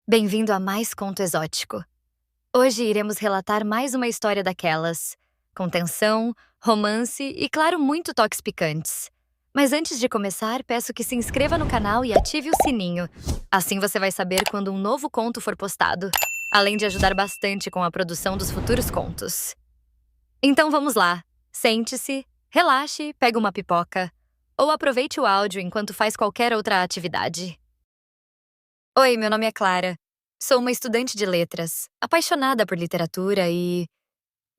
Bem-vindo a mais Conto Exótico. Hoje iremos relatar mais uma história daquelas, com tensão, romance e, claro, muito toques picantes. Mas antes de começar, peço que se inscreva no canal e ative o sininho. Assim você vai saber quando um novo conto for postado, além de ajudar bastante com a produção dos futuros contos. Então vamos lá. Sente-se, relaxe, pegue uma pipoca, ou aproveite o áudio enquanto faz qualquer outra atividade. Oi, meu nome é Clara. Sou uma estudante de letras, apaixonada por literatura e,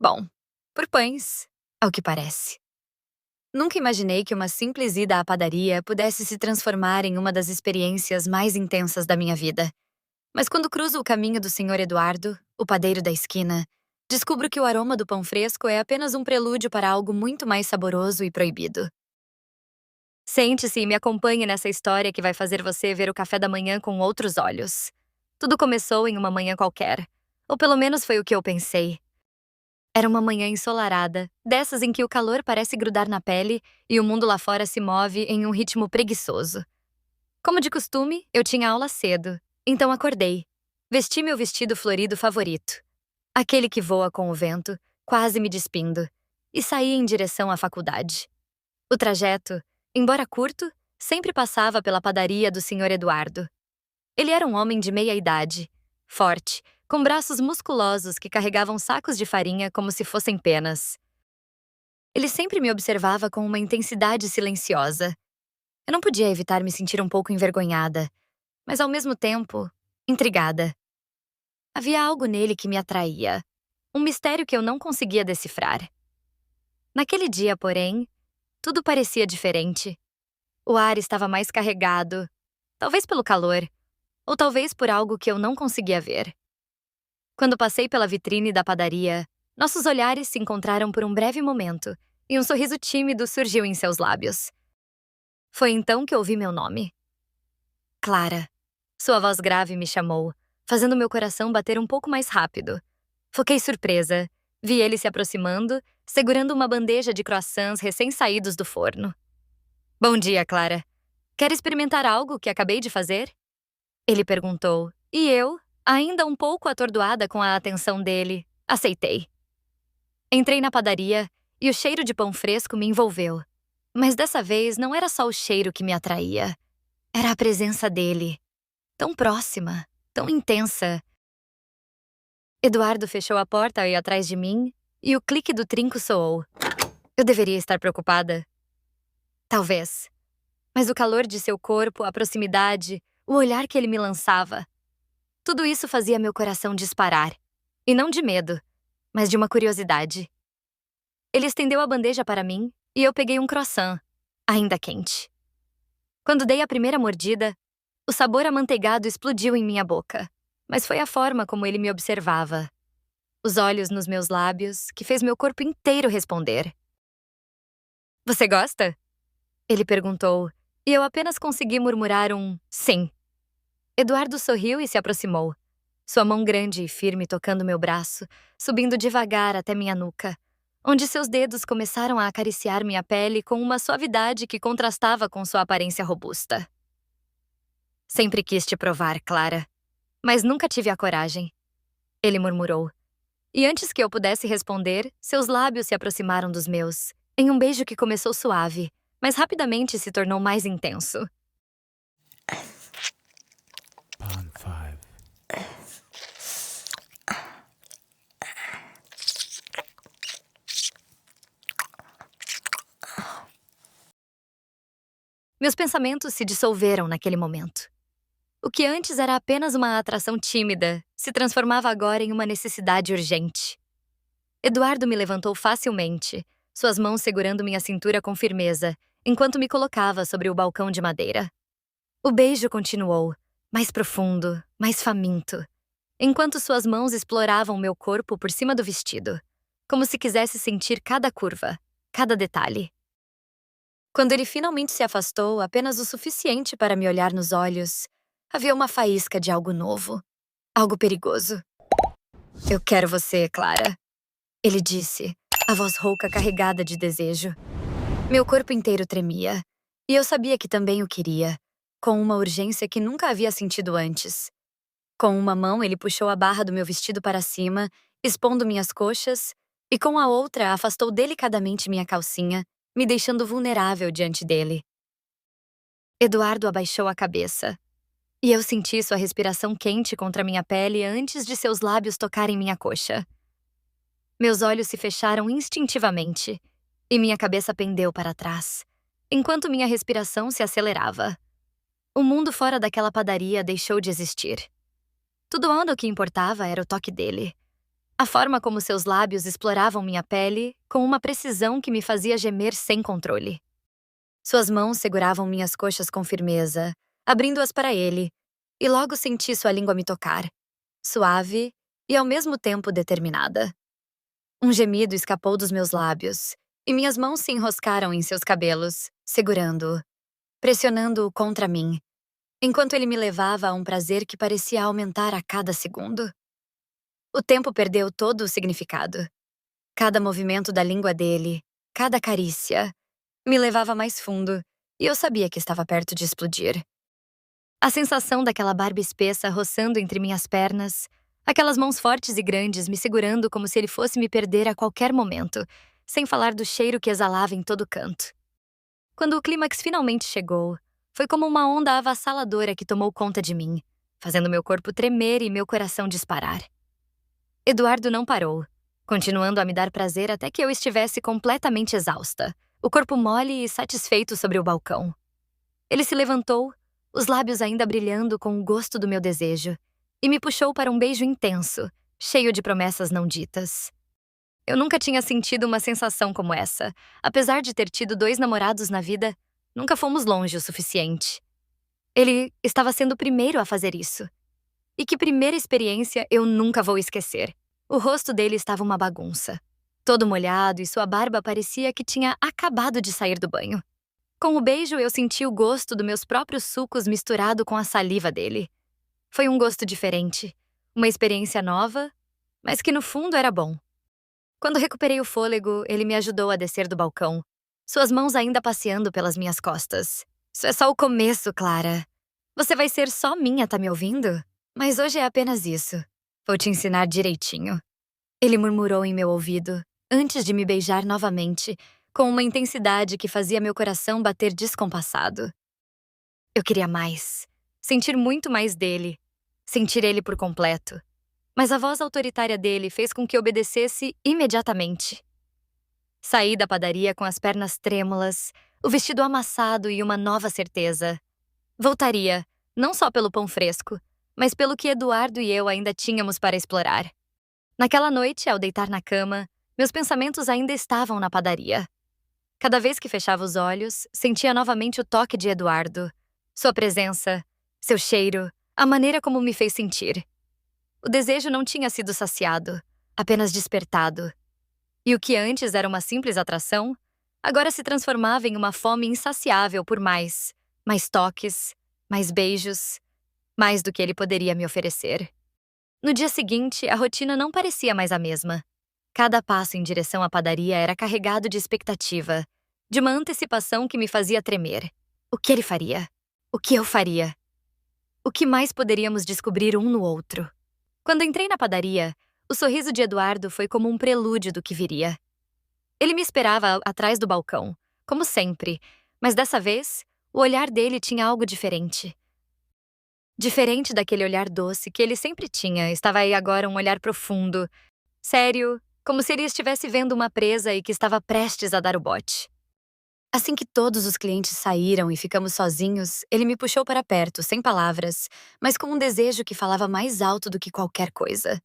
bom, por pães, ao que parece. Nunca imaginei que uma simples ida à padaria pudesse se transformar em uma das experiências mais intensas da minha vida. Mas quando cruzo o caminho do Senhor Eduardo, o padeiro da esquina, descubro que o aroma do pão fresco é apenas um prelúdio para algo muito mais saboroso e proibido. Sente-se e me acompanhe nessa história que vai fazer você ver o café da manhã com outros olhos. Tudo começou em uma manhã qualquer, ou pelo menos foi o que eu pensei. Era uma manhã ensolarada, dessas em que o calor parece grudar na pele e o mundo lá fora se move em um ritmo preguiçoso. Como de costume, eu tinha aula cedo, então acordei. Vesti meu vestido florido favorito, aquele que voa com o vento, quase me despindo, e saí em direção à faculdade. O trajeto, embora curto, sempre passava pela padaria do Senhor Eduardo. Ele era um homem de meia idade, forte, com braços musculosos que carregavam sacos de farinha como se fossem penas. Ele sempre me observava com uma intensidade silenciosa. Eu não podia evitar me sentir um pouco envergonhada, mas ao mesmo tempo, intrigada. Havia algo nele que me atraía, um mistério que eu não conseguia decifrar. Naquele dia, porém, tudo parecia diferente. O ar estava mais carregado, talvez pelo calor, ou talvez por algo que eu não conseguia ver. Quando passei pela vitrine da padaria, nossos olhares se encontraram por um breve momento e um sorriso tímido surgiu em seus lábios. Foi então que ouvi meu nome. Clara. Sua voz grave me chamou, fazendo meu coração bater um pouco mais rápido. Foquei surpresa. Vi ele se aproximando, segurando uma bandeja de croissants recém-saídos do forno. Bom dia, Clara. Quer experimentar algo que acabei de fazer? Ele perguntou, e eu, ainda um pouco atordoada com a atenção dele, aceitei. Entrei na padaria e o cheiro de pão fresco me envolveu. Mas dessa vez não era só o cheiro que me atraía. Era a presença dele. Tão próxima, tão intensa. Eduardo fechou a porta aí atrás de mim e o clique do trinco soou. Eu deveria estar preocupada? Talvez. Mas o calor de seu corpo, a proximidade, o olhar que ele me lançava, tudo isso fazia meu coração disparar. E não de medo, mas de uma curiosidade. Ele estendeu a bandeja para mim e eu peguei um croissant, ainda quente. Quando dei a primeira mordida, o sabor amanteigado explodiu em minha boca, mas foi a forma como ele me observava. Os olhos nos meus lábios, que fez meu corpo inteiro responder. Você gosta? Ele perguntou, e eu apenas consegui murmurar um sim. Eduardo sorriu e se aproximou, sua mão grande e firme tocando meu braço, subindo devagar até minha nuca, onde seus dedos começaram a acariciar minha pele com uma suavidade que contrastava com sua aparência robusta. Sempre quis te provar, Clara, mas nunca tive a coragem, ele murmurou. E antes que eu pudesse responder, seus lábios se aproximaram dos meus, em um beijo que começou suave, mas rapidamente se tornou mais intenso. Pawn 5. Meus pensamentos se dissolveram naquele momento. O que antes era apenas uma atração tímida se transformava agora em uma necessidade urgente. Eduardo me levantou facilmente, suas mãos segurando minha cintura com firmeza, enquanto me colocava sobre o balcão de madeira. O beijo continuou, mais profundo, mais faminto, enquanto suas mãos exploravam meu corpo por cima do vestido, como se quisesse sentir cada curva, cada detalhe. Quando ele finalmente se afastou apenas o suficiente para me olhar nos olhos, havia uma faísca de algo novo, algo perigoso. Eu quero você, Clara, ele disse, a voz rouca carregada de desejo. Meu corpo inteiro tremia, e eu sabia que também o queria, com uma urgência que nunca havia sentido antes. Com uma mão, ele puxou a barra do meu vestido para cima, expondo minhas coxas, e com a outra afastou delicadamente minha calcinha, me deixando vulnerável diante dele. Eduardo abaixou a cabeça, e eu senti sua respiração quente contra minha pele antes de seus lábios tocarem minha coxa. Meus olhos se fecharam instintivamente, e minha cabeça pendeu para trás, enquanto minha respiração se acelerava. O mundo fora daquela padaria deixou de existir. Tudo o que importava era o toque dele. A forma como seus lábios exploravam minha pele com uma precisão que me fazia gemer sem controle. Suas mãos seguravam minhas coxas com firmeza, abrindo-as para ele, e logo senti sua língua me tocar, suave e ao mesmo tempo determinada. Um gemido escapou dos meus lábios, e minhas mãos se enroscaram em seus cabelos, segurando-o, pressionando-o contra mim, enquanto ele me levava a um prazer que parecia aumentar a cada segundo. O tempo perdeu todo o significado. Cada movimento da língua dele, cada carícia, me levava mais fundo, e eu sabia que estava perto de explodir. A sensação daquela barba espessa roçando entre minhas pernas, aquelas mãos fortes e grandes me segurando como se ele fosse me perder a qualquer momento, sem falar do cheiro que exalava em todo canto. Quando o clímax finalmente chegou, foi como uma onda avassaladora que tomou conta de mim, fazendo meu corpo tremer e meu coração disparar. Eduardo não parou, continuando a me dar prazer até que eu estivesse completamente exausta, o corpo mole e satisfeito sobre o balcão. Ele se levantou, os lábios ainda brilhando com o gosto do meu desejo, e me puxou para um beijo intenso, cheio de promessas não ditas. Eu nunca tinha sentido uma sensação como essa. Apesar de ter tido 2 namorados na vida, nunca fomos longe o suficiente. Ele estava sendo o primeiro a fazer isso. E que primeira experiência eu nunca vou esquecer. O rosto dele estava uma bagunça, todo molhado, e sua barba parecia que tinha acabado de sair do banho. Com o beijo, eu senti o gosto dos meus próprios sucos misturado com a saliva dele. Foi um gosto diferente, uma experiência nova, mas que no fundo era bom. Quando recuperei o fôlego, ele me ajudou a descer do balcão, suas mãos ainda passeando pelas minhas costas. Isso é só o começo, Clara. Você vai ser só minha, tá me ouvindo? Mas hoje é apenas isso. Vou te ensinar direitinho. Ele murmurou em meu ouvido, antes de me beijar novamente, com uma intensidade que fazia meu coração bater descompassado. Eu queria mais, sentir muito mais dele, sentir ele por completo. Mas a voz autoritária dele fez com que obedecesse imediatamente. Saí da padaria com as pernas trêmulas, o vestido amassado e uma nova certeza. Voltaria, não só pelo pão fresco, mas pelo que Eduardo e eu ainda tínhamos para explorar. Naquela noite, ao deitar na cama, meus pensamentos ainda estavam na padaria. Cada vez que fechava os olhos, sentia novamente o toque de Eduardo, sua presença, seu cheiro, a maneira como me fez sentir. O desejo não tinha sido saciado, apenas despertado. E o que antes era uma simples atração, agora se transformava em uma fome insaciável por mais toques, mais beijos, mais do que ele poderia me oferecer. No dia seguinte, a rotina não parecia mais a mesma. Cada passo em direção à padaria era carregado de expectativa, de uma antecipação que me fazia tremer. O que ele faria? O que eu faria? O que mais poderíamos descobrir um no outro? Quando entrei na padaria, o sorriso de Eduardo foi como um prelúdio do que viria. Ele me esperava atrás do balcão, como sempre, mas dessa vez, o olhar dele tinha algo diferente. Diferente daquele olhar doce que ele sempre tinha, estava aí agora um olhar profundo, sério, como se ele estivesse vendo uma presa e que estava prestes a dar o bote. Assim que todos os clientes saíram e ficamos sozinhos, ele me puxou para perto, sem palavras, mas com um desejo que falava mais alto do que qualquer coisa.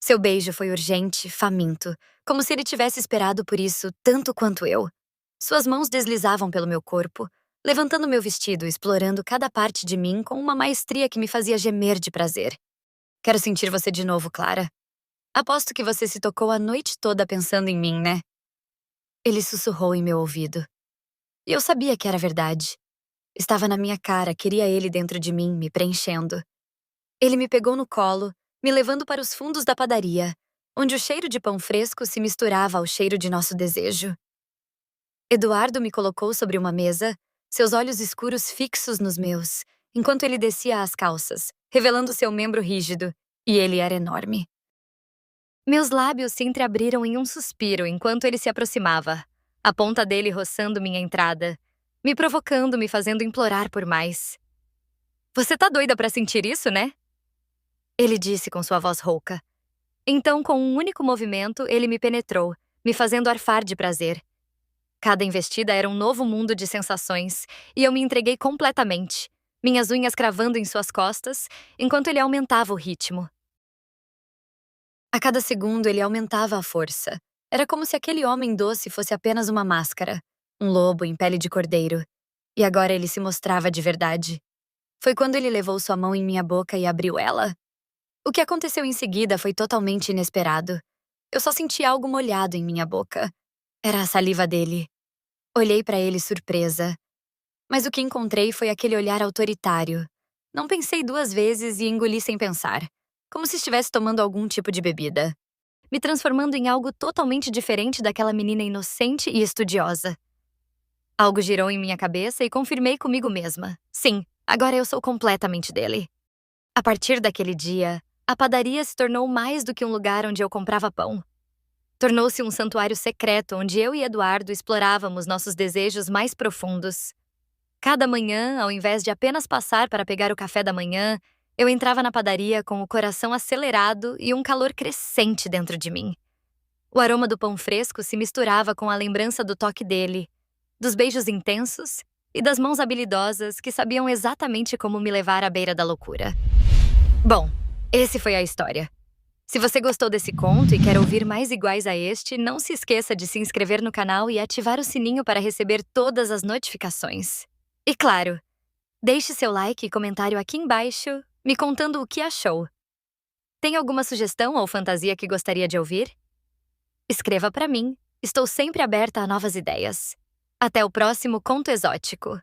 Seu beijo foi urgente, faminto, como se ele tivesse esperado por isso tanto quanto eu. Suas mãos deslizavam pelo meu corpo, levantando meu vestido, explorando cada parte de mim com uma maestria que me fazia gemer de prazer. Quero sentir você de novo, Clara. Aposto que você se tocou a noite toda pensando em mim, né? Ele sussurrou em meu ouvido. E eu sabia que era verdade. Estava na minha cara, queria ele dentro de mim, me preenchendo. Ele me pegou no colo, me levando para os fundos da padaria, onde o cheiro de pão fresco se misturava ao cheiro de nosso desejo. Eduardo me colocou sobre uma mesa, seus olhos escuros fixos nos meus, enquanto ele descia as calças, revelando seu membro rígido, e ele era enorme. Meus lábios se entreabriram em um suspiro enquanto ele se aproximava, a ponta dele roçando minha entrada, me provocando, me fazendo implorar por mais. Você tá doida pra sentir isso, né? Ele disse com sua voz rouca. Então, com um único movimento, ele me penetrou, me fazendo arfar de prazer. Cada investida era um novo mundo de sensações, e eu me entreguei completamente, minhas unhas cravando em suas costas, enquanto ele aumentava o ritmo. A cada segundo, ele aumentava a força. Era como se aquele homem doce fosse apenas uma máscara, um lobo em pele de cordeiro. E agora ele se mostrava de verdade. Foi quando ele levou sua mão em minha boca e abriu ela. O que aconteceu em seguida foi totalmente inesperado. Eu só senti algo molhado em minha boca. Era a saliva dele. Olhei para ele surpresa. Mas o que encontrei foi aquele olhar autoritário. Não pensei duas vezes e engoli sem pensar, como se estivesse tomando algum tipo de bebida, me transformando em algo totalmente diferente daquela menina inocente e estudiosa. Algo girou em minha cabeça e confirmei comigo mesma. Sim, agora eu sou completamente dele. A partir daquele dia, a padaria se tornou mais do que um lugar onde eu comprava pão. Tornou-se um santuário secreto onde eu e Eduardo explorávamos nossos desejos mais profundos. Cada manhã, ao invés de apenas passar para pegar o café da manhã, eu entrava na padaria com o coração acelerado e um calor crescente dentro de mim. O aroma do pão fresco se misturava com a lembrança do toque dele, dos beijos intensos e das mãos habilidosas que sabiam exatamente como me levar à beira da loucura. Bom, esse foi a história. Se você gostou desse conto e quer ouvir mais iguais a este, não se esqueça de se inscrever no canal e ativar o sininho para receber todas as notificações. E claro, deixe seu like e comentário aqui embaixo, me contando o que achou. Tem alguma sugestão ou fantasia que gostaria de ouvir? Escreva para mim, estou sempre aberta a novas ideias. Até o próximo conto exótico.